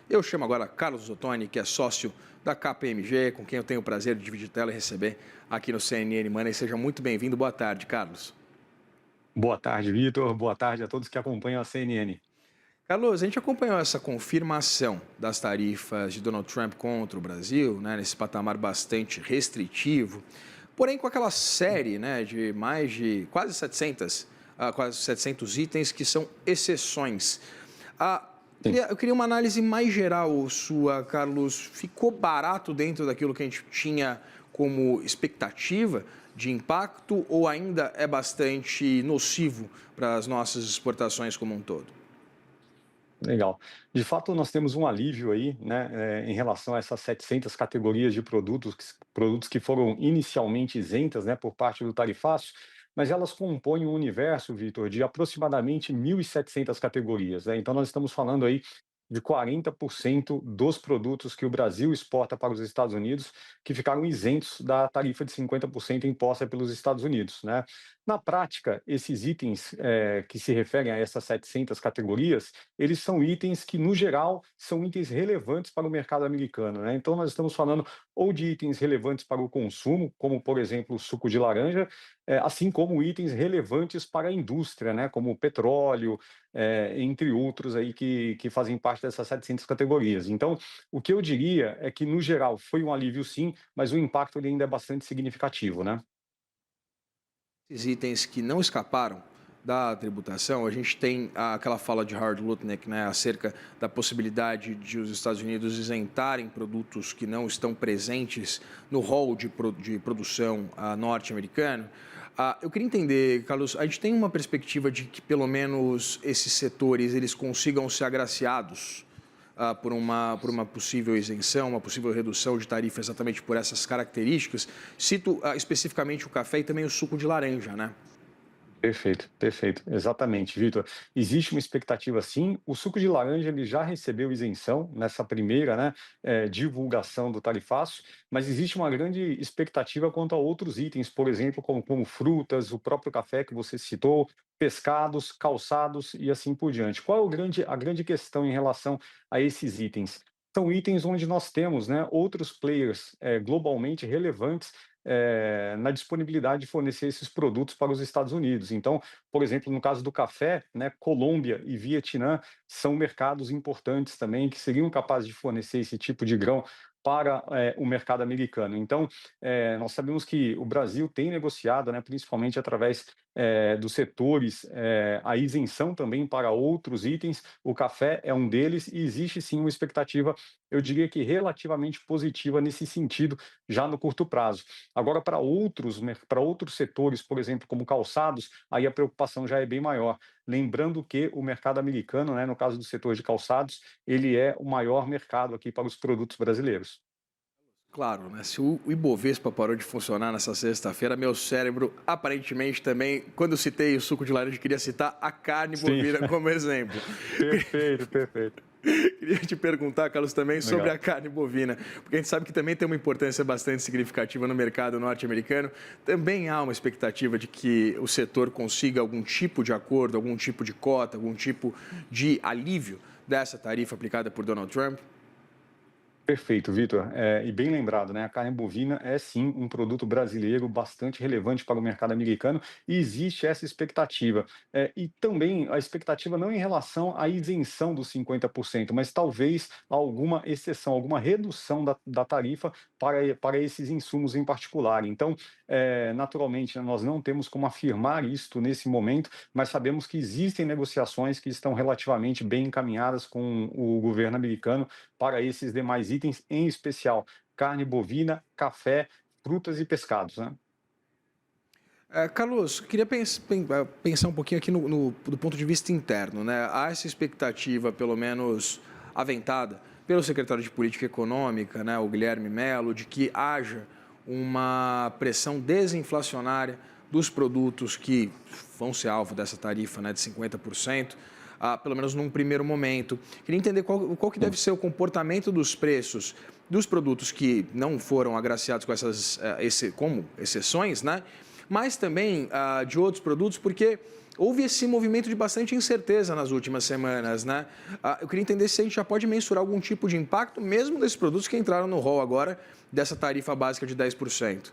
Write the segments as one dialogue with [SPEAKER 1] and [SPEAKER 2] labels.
[SPEAKER 1] Eu chamo agora Carlos Ottoni, que é sócio da KPMG, com quem eu tenho o prazer de dividir tela e receber aqui no CNN Money. Seja muito bem-vindo. Boa tarde, Carlos.
[SPEAKER 2] Boa tarde, Vitor. Boa tarde a todos que acompanham a CNN.
[SPEAKER 1] Carlos, a gente acompanhou essa confirmação das tarifas de Donald Trump contra o Brasil, né, nesse patamar bastante restritivo, porém com aquela série, né, de mais de quase 700 itens que são exceções. Ah,
[SPEAKER 2] Sim.
[SPEAKER 1] eu queria uma análise mais geral sua, Carlos. Ficou barato dentro daquilo que a gente tinha como expectativa de impacto ou ainda é bastante nocivo para as nossas exportações como um todo?
[SPEAKER 2] Legal. De fato, nós temos um alívio aí, né, em relação a essas 700 categorias de produtos que foram inicialmente isentas, né, por parte do tarifácio, mas elas compõem um universo, Vitor, de aproximadamente 1.700 categorias, né? Então, nós estamos falando aí de 40% dos produtos que o Brasil exporta para os Estados Unidos que ficaram isentos da tarifa de 50% imposta pelos Estados Unidos, né? Na prática, esses itens que se referem a essas 700 categorias, eles são itens que, no geral, são itens relevantes para o mercado americano, né? Então, nós estamos falando ou de itens relevantes para o consumo, como, por exemplo, o suco de laranja, assim como itens relevantes para a indústria, né? Como o petróleo, entre outros aí que fazem parte dessas 700 categorias. Então, o que eu diria é que, no geral, foi um alívio sim, mas o impacto ele ainda é bastante significativo, né?
[SPEAKER 1] Esses itens que não escaparam da tributação, a gente tem aquela fala de Howard Lutnick, né, acerca da possibilidade de os Estados Unidos isentarem produtos que não estão presentes no rol de produção norte-americano. Eu queria entender, Carlos, a gente tem uma perspectiva de que pelo menos esses setores eles consigam ser agraciados por uma possível isenção, uma possível redução de tarifa exatamente por essas características. Cito especificamente o café e também o suco de laranja, né?
[SPEAKER 2] Perfeito, perfeito. Exatamente, Vitor. Existe uma expectativa sim. O suco de laranja ele já recebeu isenção nessa primeira, né, divulgação do tarifaço, mas existe uma grande expectativa quanto a outros itens, por exemplo, como frutas, o próprio café que você citou, pescados, calçados e assim por diante. Qual é a grande questão em relação a esses itens? São itens onde nós temos, né, outros players globalmente relevantes na disponibilidade de fornecer esses produtos para os Estados Unidos. Então, por exemplo, no caso do café, né, Colômbia e Vietnã são mercados importantes também que seriam capazes de fornecer esse tipo de grão para o mercado americano. Então, nós sabemos que o Brasil tem negociado, né, principalmente através dos setores, a isenção também para outros itens. O café é um deles e existe sim uma expectativa, eu diria que relativamente positiva nesse sentido, já no curto prazo. Agora, para outros setores, por exemplo, como calçados, aí a preocupação já é bem maior. Lembrando que o mercado americano, né, no caso do setor de calçados, ele é o maior mercado aqui para os produtos brasileiros.
[SPEAKER 1] Claro, né? Se o Ibovespa parou de funcionar nessa sexta-feira, meu cérebro aparentemente também, quando eu citei o suco de laranja, queria citar a carne
[SPEAKER 2] Sim,
[SPEAKER 1] bovina como exemplo.
[SPEAKER 2] perfeito, perfeito.
[SPEAKER 1] Queria te perguntar, Carlos, também sobre
[SPEAKER 2] Legal.
[SPEAKER 1] a carne bovina, porque a gente sabe que também tem uma importância bastante significativa no mercado norte-americano. Também há uma expectativa de que o setor consiga algum tipo de acordo, algum tipo de cota, algum tipo de alívio dessa tarifa aplicada por Donald Trump?
[SPEAKER 2] Perfeito, Vitor. E bem lembrado, né? A carne bovina é sim um produto brasileiro bastante relevante para o mercado americano e existe essa expectativa. E também a expectativa não em relação à isenção dos 50%, mas talvez alguma exceção, alguma redução da tarifa para esses insumos em particular. Então, naturalmente, né, nós não temos como afirmar isto nesse momento, mas sabemos que existem negociações que estão relativamente bem encaminhadas com o governo americano para esses demais itens, em especial carne bovina, café, frutas e pescados, né?
[SPEAKER 1] Carlos, queria pensar um pouquinho aqui do ponto de vista interno, né? Há essa expectativa, pelo menos aventada, pelo secretário de Política Econômica, né, o Guilherme Mello, de que haja uma pressão desinflacionária dos produtos que vão ser alvo dessa tarifa, né, de 50%, pelo menos num primeiro momento. Queria entender qual que deve
[SPEAKER 2] Sim.
[SPEAKER 1] ser o comportamento dos preços dos produtos que não foram agraciados com como exceções, né? Mas também de outros produtos, porque houve esse movimento de bastante incerteza nas últimas semanas, né? Eu queria entender se a gente já pode mensurar algum tipo de impacto, mesmo desses produtos que entraram no rol agora, dessa tarifa básica de 10%.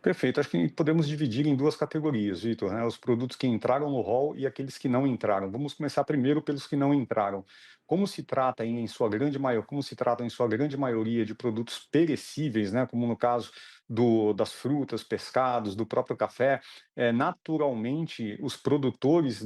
[SPEAKER 2] Perfeito. Acho que podemos dividir em duas categorias, Vitor, né? Os produtos que entraram no rol e aqueles que não entraram. Vamos começar primeiro pelos que não entraram. Como se tratam em sua grande maioria de produtos perecíveis, né? Como no caso das frutas, pescados, do próprio café, naturalmente os produtores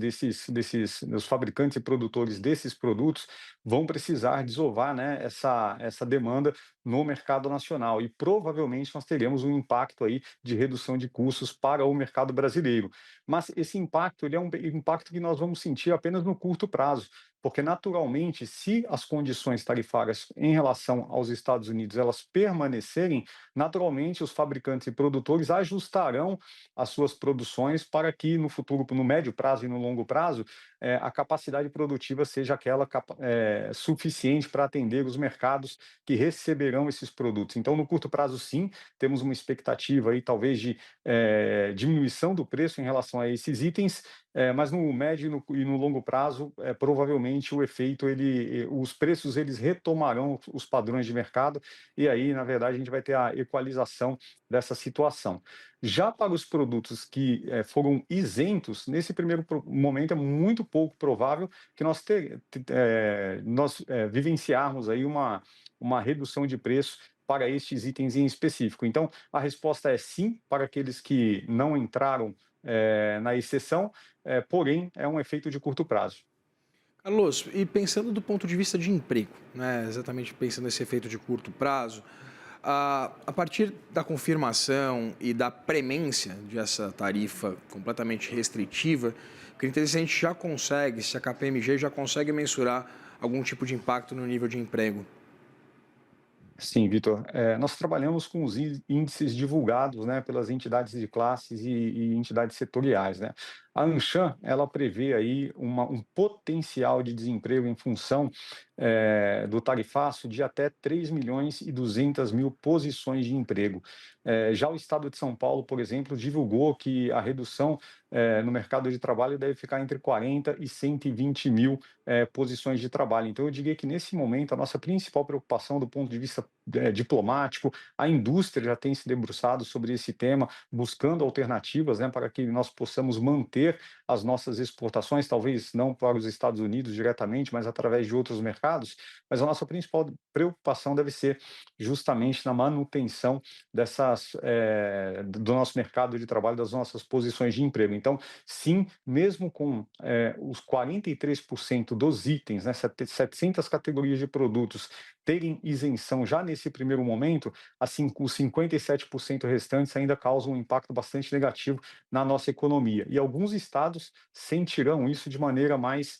[SPEAKER 2] os fabricantes e produtores desses produtos vão precisar desovar, né, essa demanda no mercado nacional e provavelmente nós teremos um impacto aí de redução de custos para o mercado brasileiro. Mas esse impacto, ele é um impacto que nós vamos sentir apenas no curto prazo, porque naturalmente, se as condições tarifárias em relação aos Estados Unidos elas permanecerem, naturalmente os fabricantes e produtores ajustarão as suas produções para que no futuro, no médio prazo e no longo prazo, a capacidade produtiva seja aquela suficiente para atender os mercados que receberão esses produtos. Então, no curto prazo, sim, temos uma expectativa aí, talvez, de diminuição do preço em relação a esses itens, mas no médio e no longo prazo, provavelmente o efeito, os preços eles retomarão os padrões de mercado e aí, na verdade, a gente vai ter a equalização dessa situação. Já para os produtos que foram isentos, nesse primeiro momento é muito pouco provável que nós vivenciarmos aí uma redução de preço para estes itens em específico. Então, a resposta é sim para aqueles que não entraram na exceção, porém, é um efeito de curto prazo.
[SPEAKER 1] Carlos, e pensando do ponto de vista de emprego, né, exatamente pensando nesse efeito de curto prazo, a partir da confirmação e da premência dessa tarifa completamente restritiva, queria entender se a gente já consegue, se a KPMG já consegue mensurar algum tipo de impacto no nível de emprego.
[SPEAKER 2] Sim, Vitor. Nós trabalhamos com os índices divulgados, né, pelas entidades de classes e entidades setoriais, né. A Anshan, ela prevê aí um potencial de desemprego em função do tarifaço de até 3.200.000 posições de emprego. Já o Estado de São Paulo, por exemplo, divulgou que a redução no mercado de trabalho deve ficar entre 40 e 120 mil posições de trabalho. Então, eu diria que nesse momento a nossa principal preocupação do ponto de vista diplomático, a indústria já tem se debruçado sobre esse tema, buscando alternativas, né, para que nós possamos manter as nossas exportações, talvez não para os Estados Unidos diretamente, mas através de outros mercados. Mas a nossa principal preocupação deve ser justamente na manutenção do nosso mercado de trabalho, das nossas posições de emprego. Então, sim, mesmo com os 43% dos itens, né, 700 categorias de produtos terem isenção já nesse primeiro momento, assim, os 57% restantes ainda causam um impacto bastante negativo na nossa economia. E alguns estados sentirão isso de maneira mais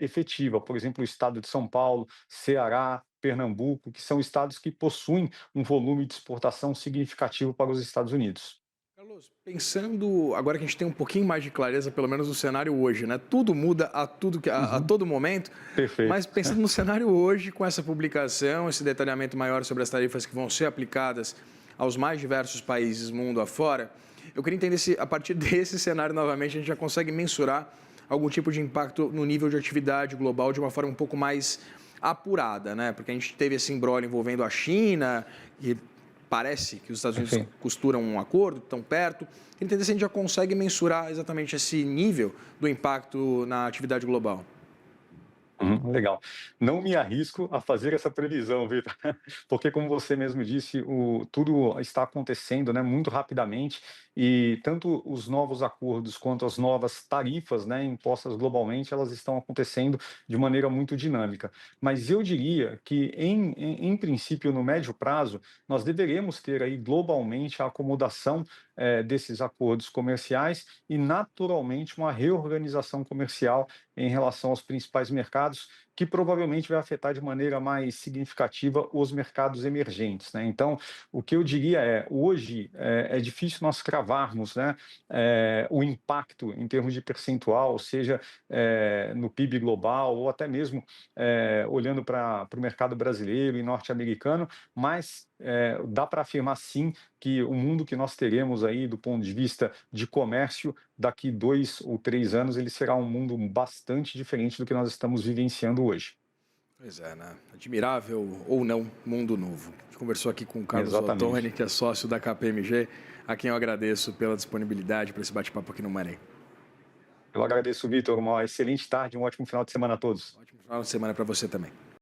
[SPEAKER 2] efetiva. Por exemplo, o estado de São Paulo, Ceará, Pernambuco, que são estados que possuem um volume de exportação significativo para os Estados Unidos.
[SPEAKER 1] Carlos, pensando agora que a gente tem um pouquinho mais de clareza, pelo menos no cenário hoje, né? Tudo muda a
[SPEAKER 2] Uhum,
[SPEAKER 1] todo momento, mas
[SPEAKER 2] perfeito.
[SPEAKER 1] pensando no cenário hoje, com essa publicação, esse detalhamento maior sobre as tarifas que vão ser aplicadas aos mais diversos países mundo afora, eu queria entender se a partir desse cenário novamente a gente já consegue mensurar algum tipo de impacto no nível de atividade global de uma forma um pouco mais apurada, né? Porque a gente teve esse imbróglio envolvendo a China e parece que os Estados Unidos
[SPEAKER 2] Enfim.
[SPEAKER 1] costuram um acordo, estão perto. Entender se a gente já consegue mensurar exatamente esse nível do impacto na atividade global.
[SPEAKER 2] Legal. Não me arrisco a fazer essa previsão, Vitor, porque como você mesmo disse, tudo está acontecendo, né, muito rapidamente e tanto os novos acordos quanto as novas tarifas, né, impostas globalmente, elas estão acontecendo de maneira muito dinâmica. Mas eu diria que, em princípio, no médio prazo, nós deveremos ter aí globalmente a acomodação desses acordos comerciais e, naturalmente, uma reorganização comercial em relação aos principais mercados, que provavelmente vai afetar de maneira mais significativa os mercados emergentes, né? Então, o que eu diria hoje é difícil nós cravarmos, né, o impacto em termos de percentual, seja no PIB global ou até mesmo olhando para o mercado brasileiro e norte-americano, mas dá para afirmar sim que o mundo que nós teremos aí do ponto de vista de comércio daqui 2 ou 3 anos ele será um mundo bastante diferente do que nós estamos vivenciando hoje.
[SPEAKER 1] Pois é, né? Admirável ou não, mundo novo. A gente conversou aqui com o Carlos Ottoni,
[SPEAKER 2] Exatamente.
[SPEAKER 1] que é sócio da KPMG, a quem eu agradeço pela disponibilidade para esse bate-papo aqui no Money.
[SPEAKER 2] Eu agradeço, Vitor. Uma excelente tarde, um ótimo final de semana a todos.
[SPEAKER 1] Ótimo final de semana para você também.